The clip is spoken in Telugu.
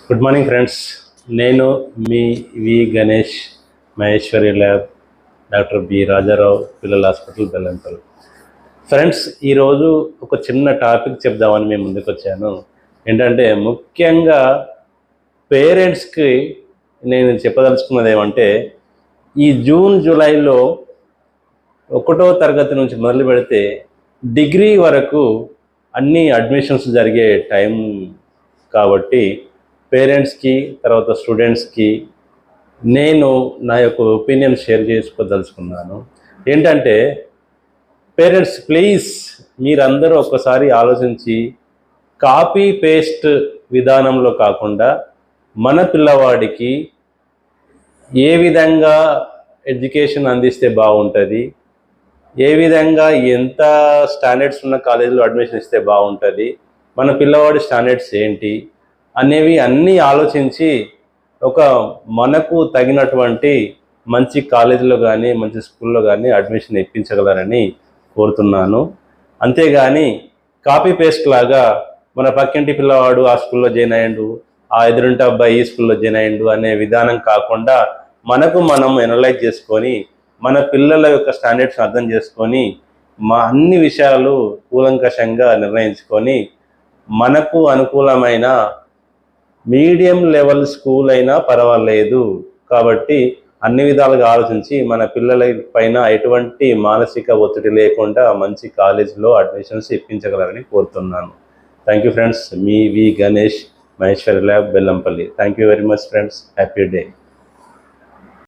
Good morning friends. నేను మీ V Ganesh, Maheshwari lab, doctor B Rajarao, పిల్లల హాస్పిటల్, బెల్లంపల్లి. ఫ్రెండ్స్, ఈరోజు ఒక చిన్న టాపిక్ చెప్దామని మేము ముందుకు వచ్చాను. ఏంటంటే ముఖ్యంగా పేరెంట్స్కి నేను చెప్పదలుచుకున్నది ఏమంటే, ఈ జూన్ జూలైలో 1వ తరగతి నుంచి మొదలు పెడితే డిగ్రీ వరకు అన్ని అడ్మిషన్స్ జరిగే టైం కాబట్టి పేరెంట్స్కి, తర్వాత స్టూడెంట్స్కి నేను నా యొక్క ఒపీనియన్ షేర్ చేసుకోదలుచుకున్నాను. ఏంటంటే పేరెంట్స్ ప్లీజ్ మీరందరూ ఒక్కసారి ఆలోచించి కాపీ పేస్ట్ విధానంలో కాకుండా మన పిల్లవాడికి ఏ విధంగా ఎడ్యుకేషన్ అందిస్తే బాగుంటుంది, ఏ విధంగా ఎంత స్టాండర్డ్స్ ఉన్న కాలేజీలో అడ్మిషన్ ఇస్తే బాగుంటుంది, మన పిల్లవాడి స్టాండర్డ్స్ ఏంటి అనేవి అన్నీ ఆలోచించి ఒక మనకు తగినటువంటి మంచి కాలేజీలో కానీ మంచి స్కూల్లో కానీ అడ్మిషన్ ఇప్పించగలరని కోరుతున్నాను. అంతేగాని కాపీ పేస్ట్ లాగా మన పక్కింటి పిల్లవాడు ఆ స్కూల్లో జాయిన్ అయ్యిండు, ఆ ఎదురింటి అబ్బాయి ఈ స్కూల్లో జాయిన్ అయ్యిండు అనే విధానం కాకుండా మనకు మనం ఎనలైజ్ చేసుకొని మన పిల్లల యొక్క స్టాండర్డ్స్ అర్థం చేసుకొని అన్ని విషయాలు కూలంకషంగా నిర్ణయించుకొని మనకు అనుకూలమైన మీడియం లెవెల్ స్కూల్ అయినా పర్వాలేదు కాబట్టి అన్ని విధాలుగా ఆలోచించి మన పిల్లల పైన ఎటువంటి మానసిక ఒత్తిడి లేకుండా మంచి కాలేజీలో అడ్మిషన్స్ ఇప్పించగలరని కోరుతున్నాను. Thank you friends. మీ V Ganesh, Maheshwari lab, Bellampalli. Thank you very much friends. Happy day.